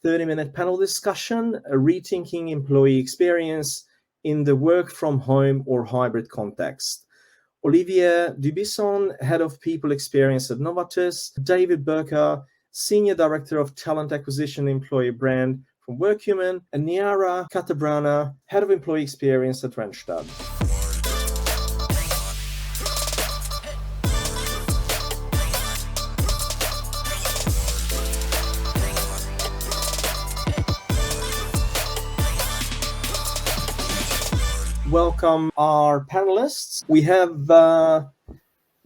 30-minute panel discussion, rethinking employee experience in the work from home or hybrid context. Olivier Dubuisson, Head of People Experience at Novartis, David Burke, Senior Director of Talent Acquisition Employee Brand from Workhuman, and Naiara Cantabrana, Head of Employee Experience at Randstad. Welcome our panelists. We have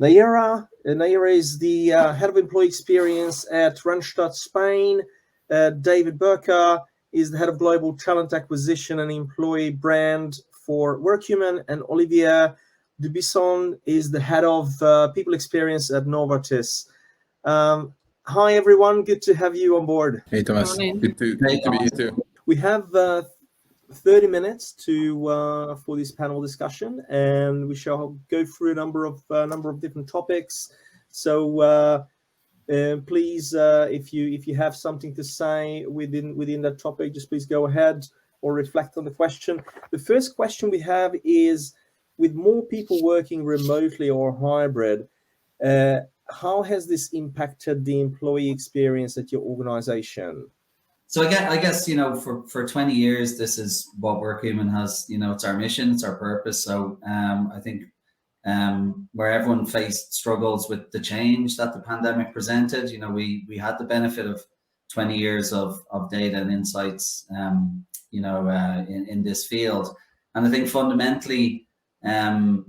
Naiara. Naiara is the Head of Employee Experience at Randstad Spain. David Burke is the Head of Global Talent Acquisition and Employee Brand for Workhuman. And Olivier Dubuisson is the Head of People Experience at Novartis. Hi, everyone. Good to have you on board. Hey, Thomas. Good to be here too. We have 30 minutes for this panel discussion, and we shall go through a number of different topics. So please, if you have something to say within that topic, just please go ahead or reflect on the question. The first question we have is, with more people working remotely or hybrid, how has this impacted the employee experience at your organization? So I guess, for 20 years, this is what Workhuman has, it's our mission, it's our purpose. So I think where everyone faced struggles with the change that the pandemic presented, we had the benefit of 20 years of data and insights, in this field. And I think fundamentally, the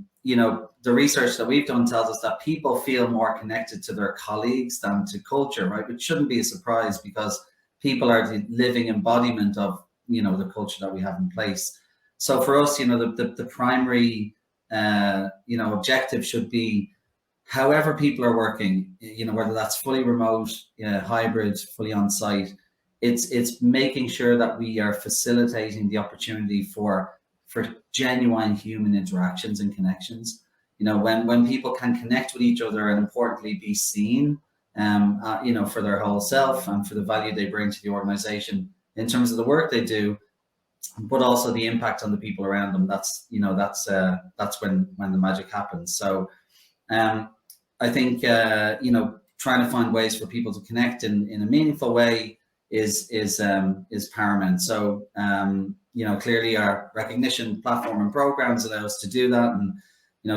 research that we've done tells us that people feel more connected to their colleagues than to culture, right? Which shouldn't be a surprise, because people are the living embodiment of, the culture that we have in place. So for us, the primary, objective should be, however people are working, whether that's fully remote, hybrid, fully on site, it's making sure that we are facilitating the opportunity for genuine human interactions and connections. When people can connect with each other and importantly be seen, for their whole self and for the value they bring to the organization in terms of the work they do, but also the impact on the people around them. That's when the magic happens. So I think trying to find ways for people to connect in a meaningful way is paramount. So clearly our recognition platform and programs allow us to do that, and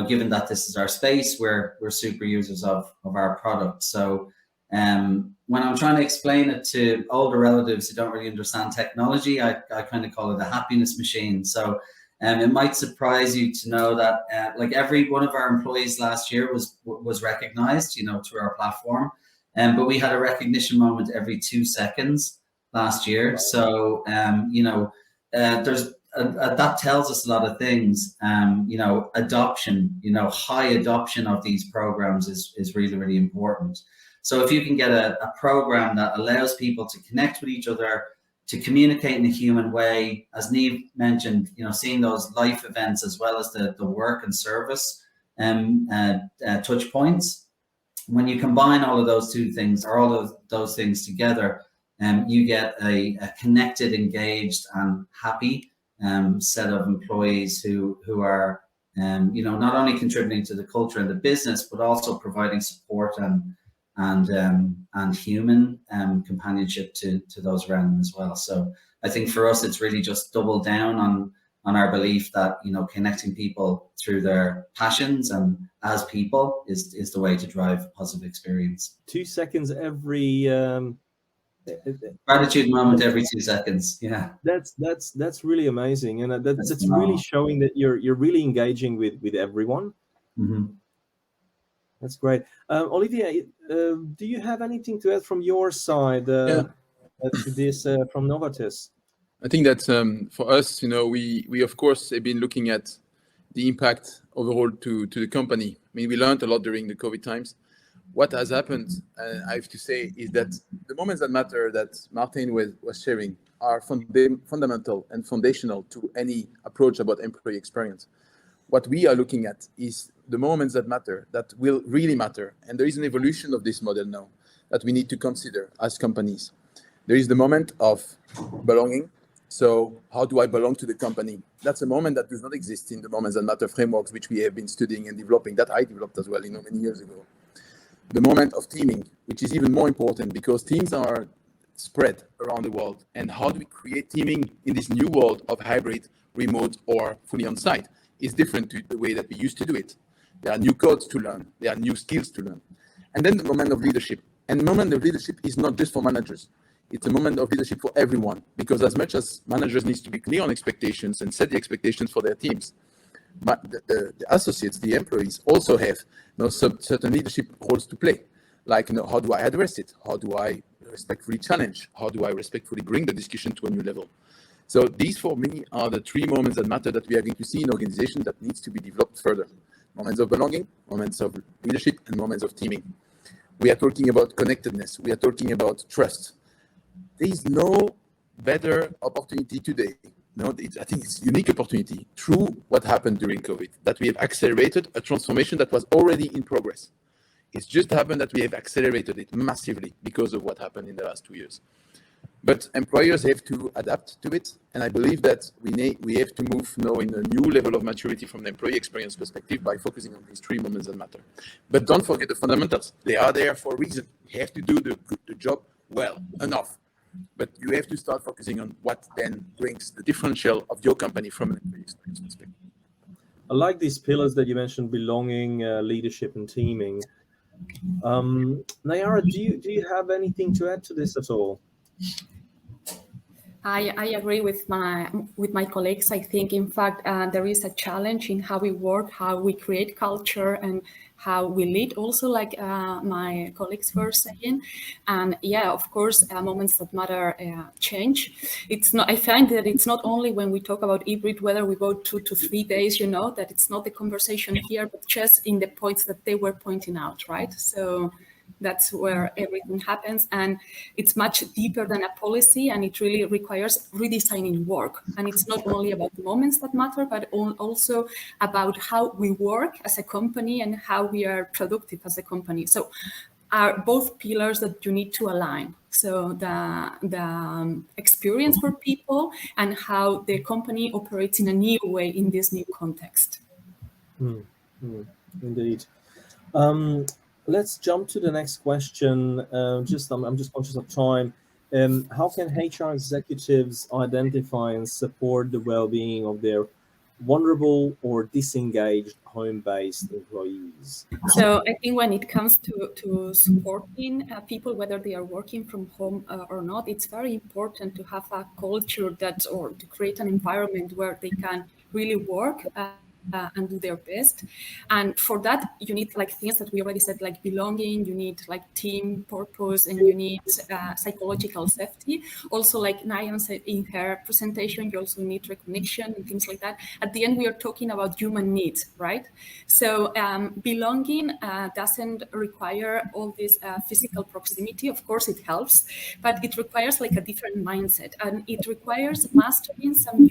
given that this is our space, we're super users of our product. So when I'm trying to explain it to older relatives who don't really understand technology, I kind of call it a happiness machine. So it might surprise you to know that like every one of our employees last year was recognized, through our platform. But we had a recognition moment every 2 seconds last year. So, there's that tells us a lot of things. Adoption, high adoption of these programs is really, really important. So if you can get a program that allows people to connect with each other, to communicate in a human way, as Niamh mentioned, seeing those life events as well as the work and service touch points. When you combine all of those two things, or all of those things together, you get a connected, engaged, and happy set of employees who are, not only contributing to the culture and the business, but also providing support and human companionship to those around them as well. So I think for us, it's really just double down on our belief that, connecting people through their passions and as people is the way to drive positive experience. 2 seconds every gratitude moment every 2 seconds. Yeah, that's really amazing, and that's really showing that you're really engaging with everyone. Mm-hmm. That's great. Olivier, do you have anything to add from your side to this from Novartis? I think that for us, we of course have been looking at the impact overall to the company. I mean, we learned a lot during the COVID times. What has happened, I have to say, is that the moments that matter that Martin was sharing are fundamental and foundational to any approach about employee experience. What we are looking at is the moments that matter, that will really matter. And there is an evolution of this model now that we need to consider as companies. There is the moment of belonging. So how do I belong to the company? That's a moment that does not exist in the moments that matter frameworks, which we have been studying and developing, that I developed as well, many years ago. The moment of teaming, which is even more important because teams are spread around the world. And how do we create teaming in this new world of hybrid, remote, or fully on-site? Is different to the way that we used to do it. There are new codes to learn. There are new skills to learn. And then the moment of leadership. And the moment of leadership is not just for managers. It's a moment of leadership for everyone, because as much as managers need to be clear on expectations and set the expectations for their teams, but the associates, the employees, also have certain leadership roles to play. Like, how do I address it? How do I respectfully challenge? How do I respectfully bring the discussion to a new level? So these, for me, are the three moments that matter that we are going to see in organizations that needs to be developed further. Moments of belonging, moments of leadership, and moments of teaming. We are talking about connectedness. We are talking about trust. There is no better opportunity today. I think it's a unique opportunity through what happened during COVID, that we have accelerated a transformation that was already in progress. It's just happened that we have accelerated it massively because of what happened in the last 2 years. But employers have to adapt to it, and I believe that we have to move now in a new level of maturity from the employee experience perspective by focusing on these three moments that matter. But don't forget the fundamentals. They are there for a reason. You have to do the job well enough. But you have to start focusing on what then brings the differential of your company from an employee experience perspective. I like these pillars that you mentioned: belonging, leadership, and teaming. Naiara, do you have anything to add to this at all? I agree with my colleagues. I think, in fact, there is a challenge in how we work, how we create culture, and how we lead. Also, like my colleagues were saying, and yeah, of course, moments that matter change. It's not. I find that it's not only when we talk about hybrid, whether we go 2 to 3 days. That it's not the conversation here, but just in the points that they were pointing out, right? So that's where everything happens, and it's much deeper than a policy, and it really requires redesigning work. And it's not only about the moments that matter, but also about how we work as a company and how we are productive as a company. So are both pillars that you need to align. So the experience for people and how the company operates in a new way in this new context. Indeed. Let's jump to the next question. I'm just conscious of time. How can HR executives identify and support the well-being of their vulnerable or disengaged home-based employees? So I think when it comes to supporting people, whether they are working from home or not, it's very important to have a culture or to create an environment where they can really work and do their best. And for that, you need like things that we already said, like belonging, you need like team purpose, and you need psychological safety. Also, like Naiara said in her presentation, you also need recognition and things like that. At the end, we are talking about human needs, right? So belonging doesn't require all this physical proximity. Of course, it helps, but it requires like a different mindset, and it requires mastering some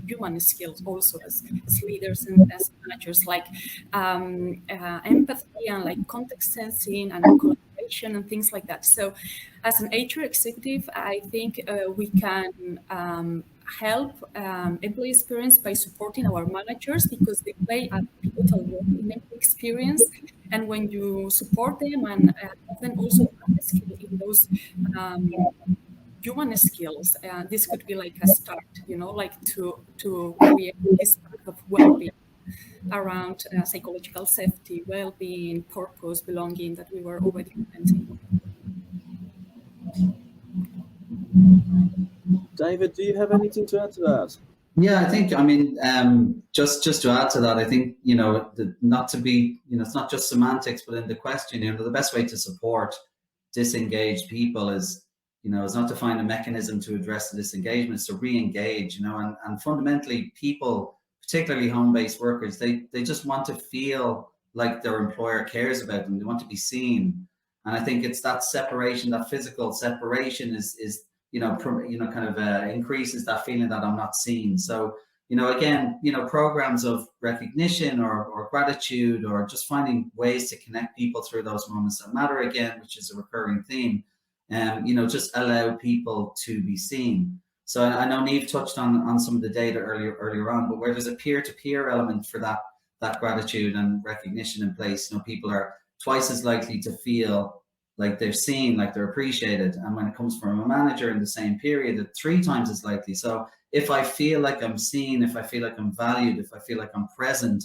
human skills also as leaders and as managers, like empathy and like context sensing and collaboration and things like that. So as an HR executive, I think we can help employee experience by supporting our managers, because they play a pivotal role in employee experience. And when you support them and then also in those human skills, this could be like a start, like to create this type of well-being around psychological safety, well-being, purpose, belonging that we were already commenting. David, do you have anything to add to that? Yeah, I think, just to add to that, I think, not to be, it's not just semantics, but in the question, the best way to support disengaged people is not to find a mechanism to address the disengagement, it's to re-engage, and fundamentally people, particularly home-based workers, they just want to feel like their employer cares about them. They want to be seen. And I think it's that separation, that physical separation is increases that feeling that I'm not seen. So, again, programs of recognition or gratitude, or just finding ways to connect people through those moments that matter, again, which is a recurring theme. just allow people to be seen. So I know Niamh touched on some of the data earlier on, but where there's a peer-to-peer element for that gratitude and recognition in place, people are twice as likely to feel like they're seen, like they're appreciated. And when it comes from a manager in the same period, it's 3 times as likely. So if I feel like I'm seen, if I feel like I'm valued, if I feel like I'm present,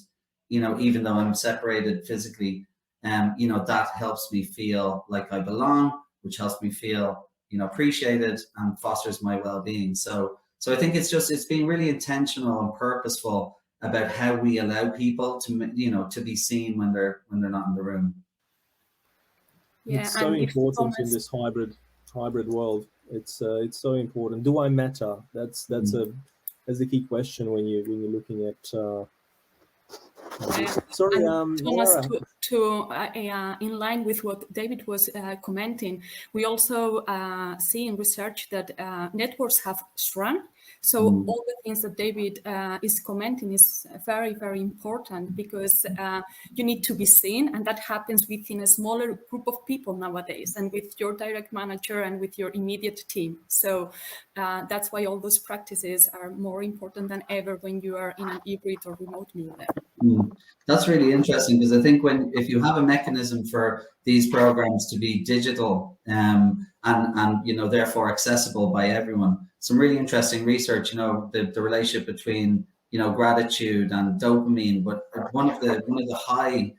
even though I'm separated physically, that helps me feel like I belong, which helps me feel appreciated and fosters my well-being. So I think it's being really intentional and purposeful about how we allow people to be seen when they're not in the room. Yeah, it's so important in this hybrid world. It's so important. Do I matter? That's the key question when you're looking at. Sorry, Thomas, in line with what David was commenting, we also see in research that networks have shrunk. So all the things that David is commenting is very, very important, because you need to be seen, and that happens within a smaller group of people nowadays, and with your direct manager and with your immediate team. So that's why all those practices are more important than ever when you are in an hybrid or remote meeting. That's really interesting, because I think if you have a mechanism for these programs to be digital and therefore accessible by everyone, some really interesting research, the relationship between gratitude and dopamine, but one of the high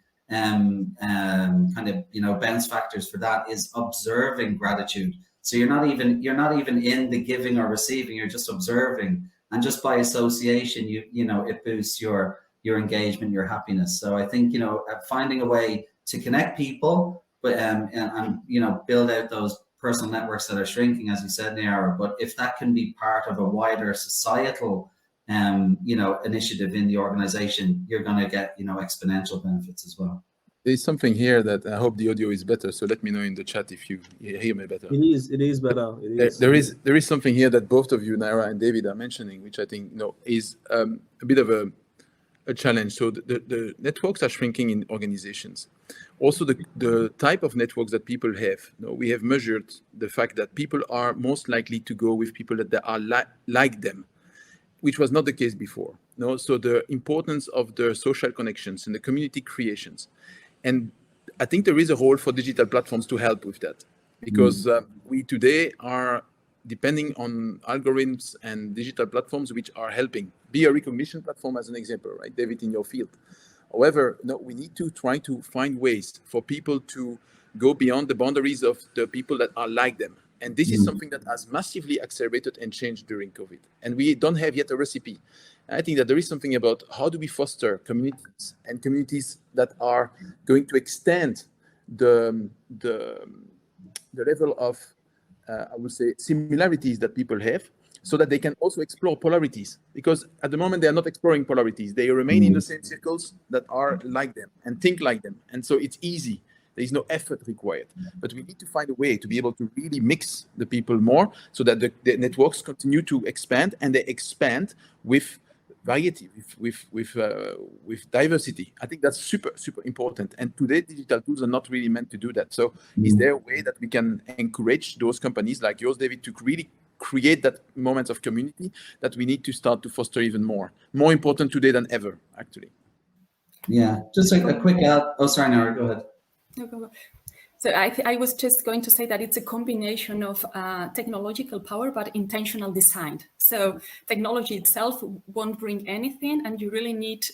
bounce factors for that is observing gratitude. So you're not even in the giving or receiving, you're just observing, and just by association, it boosts your engagement, your happiness. So I think finding a way to connect people, but and build out those personal networks that are shrinking, as you said, Naiara. But if that can be part of a wider societal initiative in the organization, you're going to get exponential benefits as well. There's something here that I hope the audio is better. So let me know in the chat if you hear me better. It is better. There is something here that both of you, Naiara and David, are mentioning, which I think is a bit of a challenge. So the networks are shrinking in organizations. Also, the type of networks that people have. We have measured the fact that people are most likely to go with people that are like them, which was not the case before. So the importance of the social connections and the community creations. And I think there is a role for digital platforms to help with that, because we today are depending on algorithms and digital platforms which are helping. Be a recognition platform as an example, right, David, in your field. However, we need to try to find ways for people to go beyond the boundaries of the people that are like them. And this is something that has massively accelerated and changed during COVID. And we don't have yet a recipe. I think that there is something about how do we foster communities, and communities that are going to extend the level of, I would say, similarities that people have, so that they can also explore polarities. Because at the moment, they are not exploring polarities. They remain in the same circles that are like them and think like them. And so it's easy. There is no effort required. But we need to find a way to be able to really mix the people more, so that the networks continue to expand, and they expand with variety, with diversity. I think that's super, super important. And today, digital tools are not really meant to do that. So is there a way that we can encourage those companies like yours, David, to really create that moment of community that we need to start to foster even more important today than ever, actually? Yeah, just a quick add. Oh, sorry, Naiara, go ahead. No, go. So I was just going to say that it's a combination of technological power, but intentional design. So technology itself won't bring anything, and you really need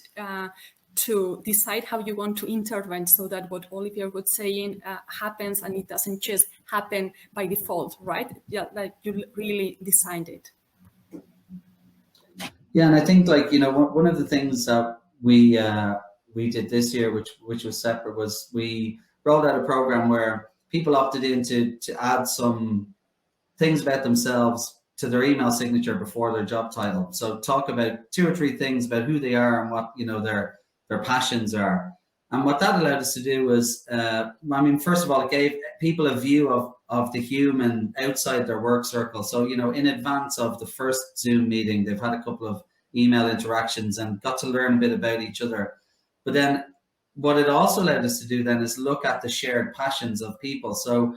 to decide how you want to intervene, so that what Olivier was saying happens, and it doesn't just happen by default, right? Yeah, like you really designed it. Yeah, and I think one of the things that we did this year, which was separate, was we rolled out a program where people opted in to add some things about themselves to their email signature before their job title. So talk about 2 or 3 things about who they are and what their passions are. And what that allowed us to do was, first of all, it gave people a view of the human outside their work circle. So, in advance of the first Zoom meeting, they've had a couple of email interactions and got to learn a bit about each other. But then what it also allowed us to do then is look at the shared passions of people. So,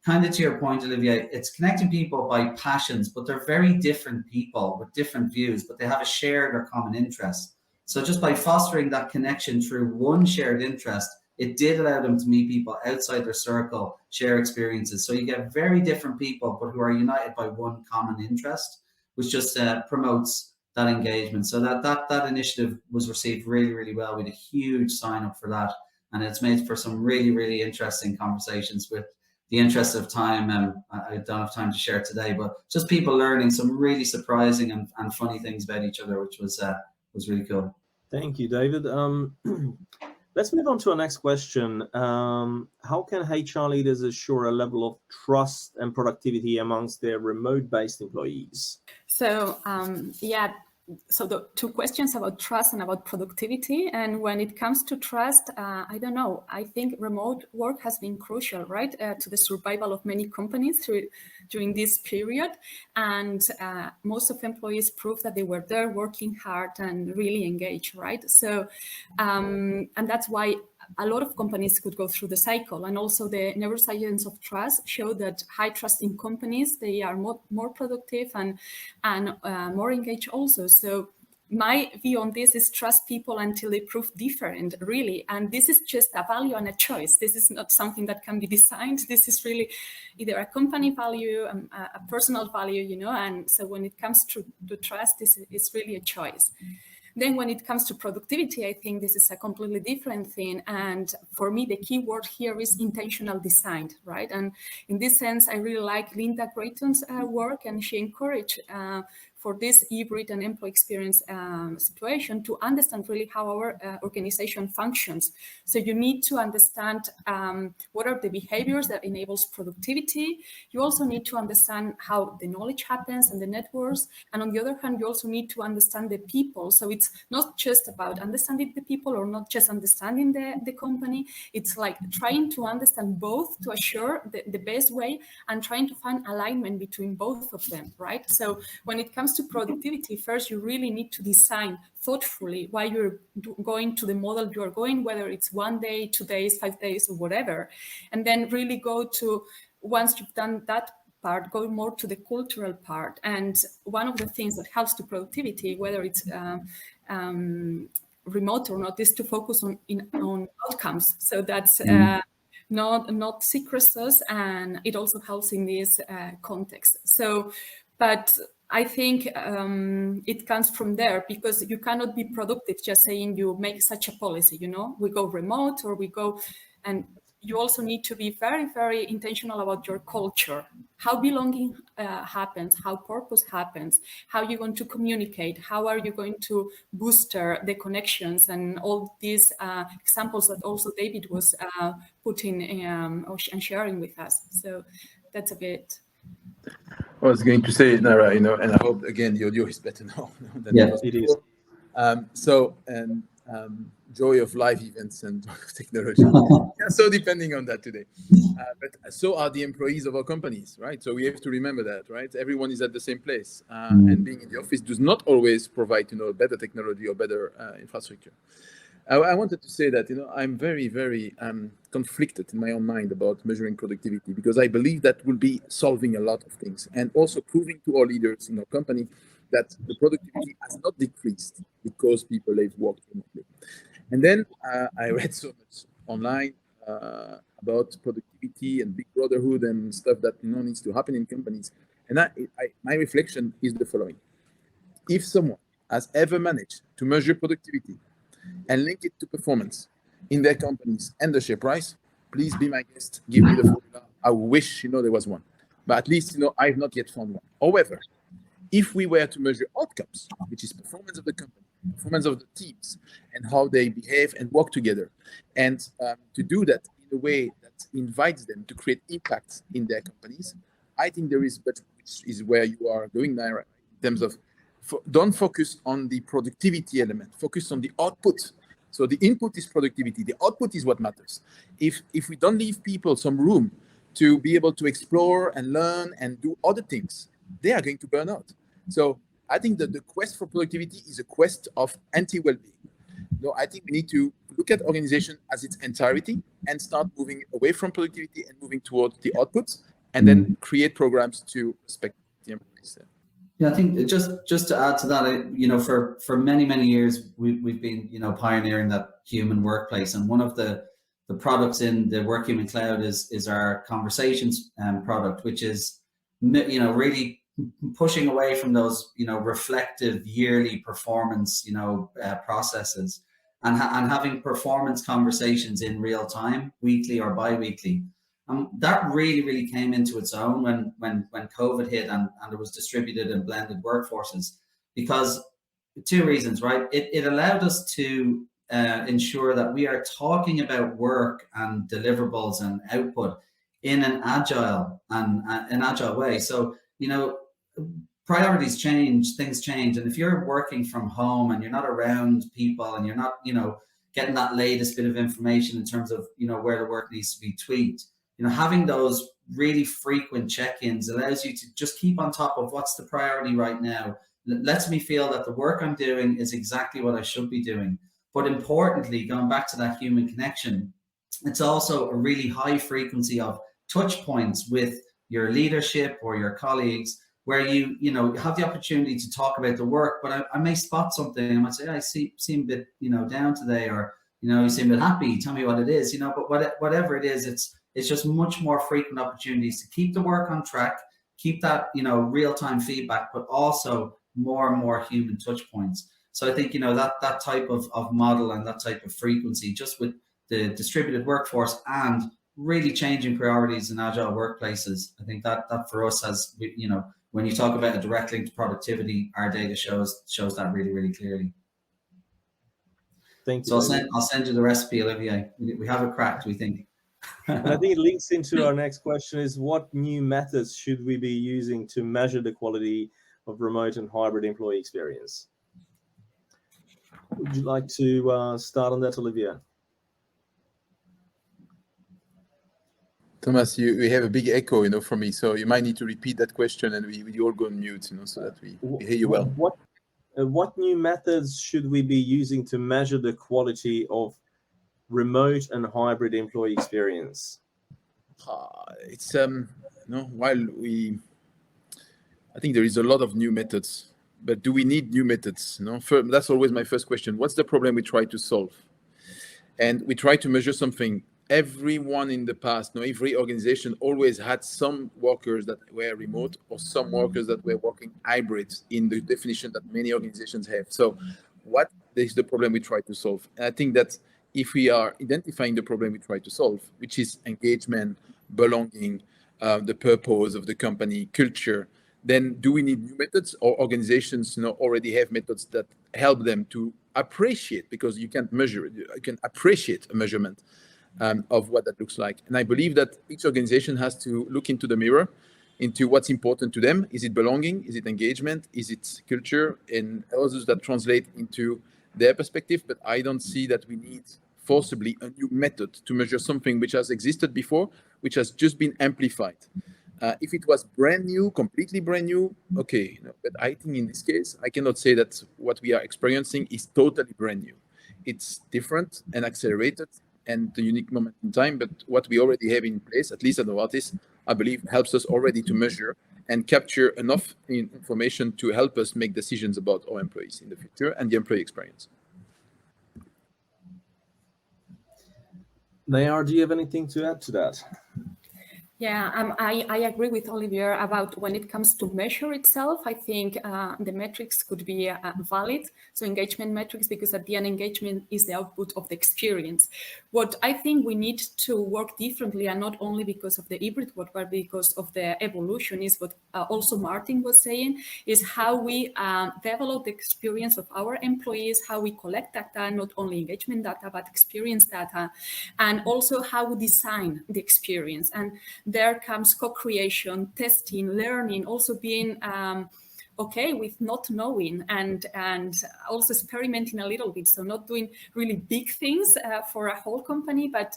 kind of to your point, Olivier, it's connecting people by passions, but they're very different people with different views, but they have a shared or common interest. So just by fostering that connection through one shared interest, it did allow them to meet people outside their circle, share experiences. So you get very different people, but who are united by one common interest, which just promotes that engagement. So that initiative was received really, really well. We had a huge sign up for that. And it's made for some really, really interesting conversations. With the interest of time, I don't have time to share today, but just people learning some really surprising and funny things about each other, which was really cool. Thank you, David. Let's move on to our next question. How can HR leaders assure a level of trust and productivity amongst their remote-based employees? So, so the two questions about trust and about productivity. And when it comes to trust, I don't know, I think remote work has been crucial, right, to the survival of many companies during this period. And most of employees proved that they were there working hard and really engaged, right? So, and that's why a lot of companies could go through the cycle. And also the neuroscience of trust showed that high trust in companies, they are more productive and more engaged also. So my view on this is trust people until they prove different, really. And this is just a value and a choice. This is not something that can be designed. This is really either a company value, a personal value, you know. And so when it comes to trust, this is really a choice. Then when it comes to productivity, I think this is a completely different thing. And for me, the key word here is intentional design, right? And in this sense, I really like Linda Creighton's work, and she encouraged for this hybrid and employee experience situation to understand really how our organization functions. So you need to understand what are the behaviors that enables productivity. You also need to understand how the knowledge happens and the networks. And on the other hand, you also need to understand the people. So it's not just about understanding the people or not just understanding the company. It's like trying to understand both to assure the best way and trying to find alignment between both of them, right? So when it comes to productivity, first, you really need to design thoughtfully why you're going to the model you're going, whether it's 1 day, 2 days, 5 days, or whatever. And then really go to, once you've done that part, go more to the cultural part. And one of the things that helps to productivity, whether it's remote or not, is to focus on outcomes. So that's not secrets, and it also helps in this context. So, but I think it comes from there, because you cannot be productive just saying you make such a policy, you know, we go remote or we go, and you also need to be very, very intentional about your culture, how belonging happens, how purpose happens, how you're going to communicate, how are you going to booster the connections, and all these examples that also David was putting and sharing with us. So that's a bit. I was going to say, Naiara, you know, and I hope again the audio is better now than it was before. Joy of live events and technology. So depending on that today. But so are the employees of our companies, right? So we have to remember that, right? Everyone is at the same place, and being in the office does not always provide, you know, better technology or better infrastructure. I wanted to say that, you know, I'm very, very conflicted in my own mind about measuring productivity, because I believe that will be solving a lot of things and also proving to our leaders in our company that the productivity has not decreased because people have worked remotely. And then I read so much online about productivity and big brotherhood and stuff that, you know, needs to happen in companies. And my reflection is the following: if someone has ever managed to measure productivity and link it to performance in their companies and the share price, please be my guest, give me the formula. I wish, you know, there was one, but at least, you know, I've not yet found one. However, if we were to measure outcomes, which is performance of the company, performance of the teams, and how they behave and work together, and to do that in a way that invites them to create impact in their companies, I think there is, but which is where you are going, Naiara, in terms of don't focus on the productivity element, focus on the output. So the input is productivity, the output is what matters. If we don't leave people some room to be able to explore and learn and do other things, they are going to burn out. So I think that the quest for productivity is a quest of anti-well-being. No, I think we need to look at organization as its entirety and start moving away from productivity and moving towards the outputs and then create programs to respect the employees. Yeah, I think just to add to that, for many years we've been pioneering that human workplace, and one of the products in the Workhuman Cloud is our conversations product, which is really pushing away from those reflective yearly performance processes and having performance conversations in real time, weekly or bi-weekly. That really came into its own when COVID hit and there was distributed and blended workforces, because two reasons, right? It allowed us to ensure that we are talking about work and deliverables and output in an agile way. So priorities change, things change, and if you're working from home and you're not around people and you're not getting that latest bit of information in terms of where the work needs to be tweaked, having those really frequent check-ins allows you to just keep on top of what's the priority right now. It lets me feel that the work I'm doing is exactly what I should be doing. But importantly, going back to that human connection, it's also a really high frequency of touch points with your leadership or your colleagues, where you have the opportunity to talk about the work, but I may spot something. I might say, I seem a bit down today, or you seem a bit happy. Tell me what it is, but whatever it is, it's just much more frequent opportunities to keep the work on track, keep that real-time feedback, but also more and more human touch points. So I think that type of model and that type of frequency, just with the distributed workforce and really changing priorities in agile workplaces, I think that for us has, when you talk about a direct link to productivity, our data shows that really clearly. Thank you. So I'll send you the recipe, Olivier. We have it cracked, we think. And I think it links into our next question: is what new methods should we be using to measure the quality of remote and hybrid employee experience? Would you like to start on that, Olivier? Thomas, we have a big echo, from me, so you might need to repeat that question, and we all go on mute, so that we hear you well. What new methods should we be using to measure the quality of remote and hybrid employee experience? It's I think there is a lot of new methods, but do we need new methods? That's always my first question. What's the problem we try to solve? And we try to measure something. Everyone in the past, every organization always had some workers that were remote or some workers that were working hybrid in the definition that many organizations have. So what is the problem we try to solve? And I think that if we are identifying the problem we try to solve, which is engagement, belonging, the purpose of the company, culture, then do we need new methods, or organizations already have methods that help them to appreciate, because you can't measure it, you can appreciate a measurement of what that looks like. And I believe that each organization has to look into the mirror, into what's important to them. Is it belonging? Is it engagement? Is it culture? And others that translate into their perspective. But I don't see that we need forcibly a new method to measure something which has existed before, which has just been amplified. If it was brand new, completely brand new, okay. But I think in this case, I cannot say that what we are experiencing is totally brand new. It's different and accelerated and the unique moment in time. But what we already have in place, at least at Novartis, I believe helps us already to measure and capture enough information to help us make decisions about our employees in the future and the employee experience. Naiara, do you have anything to add to that? Yeah, I agree with Olivier about when it comes to measure itself. I think the metrics could be valid. So engagement metrics, because at the end, engagement is the output of the experience. What I think we need to work differently, and not only because of the hybrid work, but because of the evolution, is what also Martin was saying, is how we develop the experience of our employees, how we collect data, not only engagement data, but experience data, and also how we design the experience. And there comes co-creation, testing, learning, also being okay with not knowing, and also experimenting a little bit. So not doing really big things for a whole company, but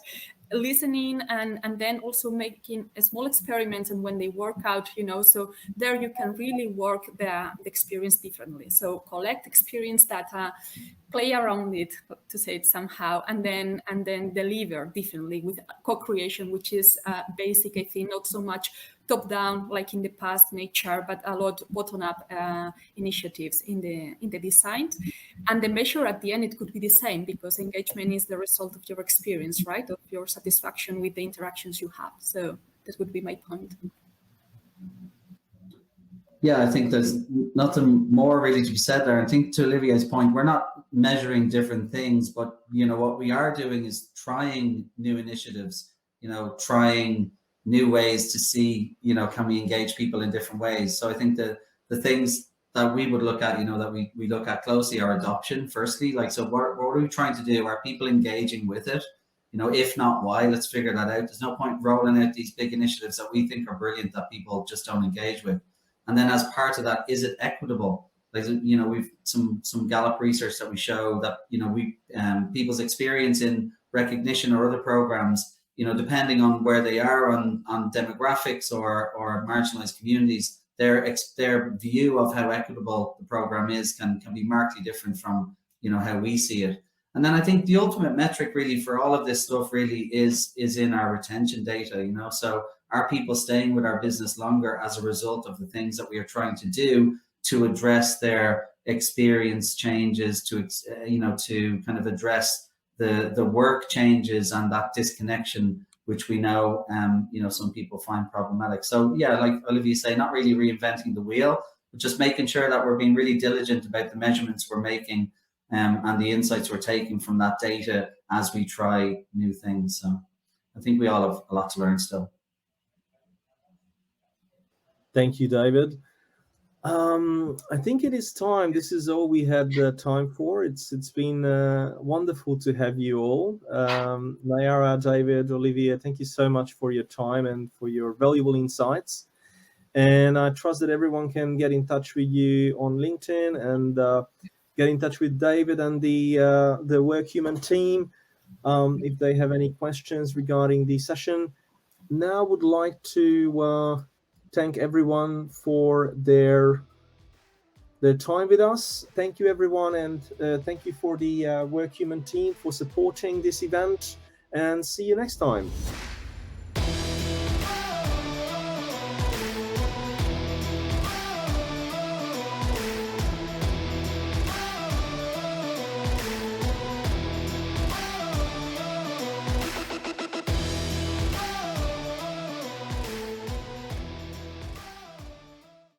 listening and then also making a small experiments, and when they work out, so there you can really work the experience differently. So collect experience data, play around it, to say it somehow, and then deliver differently with co-creation, which is basic, I think, not so much top down like in the past in HR, but a lot bottom up initiatives in the design. And the measure at the end, it could be the same, because engagement is the result of your experience, right, of your satisfaction with the interactions you have. So that would be my point. Yeah, I think there's nothing more really to be said there. I think to Olivier's point, we're not measuring different things, but what we are doing is trying new initiatives, trying new ways to see, can we engage people in different ways. So I think the things that we would look at, that we look at closely are adoption, firstly. Like, so what are we trying to do? Are people engaging with it? If not, why? Let's figure that out. There's no point rolling out these big initiatives that we think are brilliant that people just don't engage with. And then as part of that, is it equitable? Like, we've some Gallup research that we show that, people's experience in recognition or other programs, depending on where they are on demographics or marginalized communities, their view of how equitable the program is can be markedly different from, how we see it. And then I think the ultimate metric really for all of this stuff really is in our retention data, so are people staying with our business longer as a result of the things that we are trying to do to address their experience changes, to kind of address the work changes and that disconnection, which we know, some people find problematic. So yeah, like Olivier said, not really reinventing the wheel, but just making sure that we're being really diligent about the measurements we're making and the insights we're taking from that data as we try new things. So I think we all have a lot to learn still. Thank you, David. I think it is time. This is all we had time for. It's been wonderful to have you all. Naiara, David, Olivier, thank you so much for your time and for your valuable insights. And I trust that everyone can get in touch with you on LinkedIn and get in touch with David and the Workhuman team if they have any questions regarding the session. Now I would like to thank everyone for their time with us. Thank you, everyone, and thank you for the Workhuman team for supporting this event, and see you next time.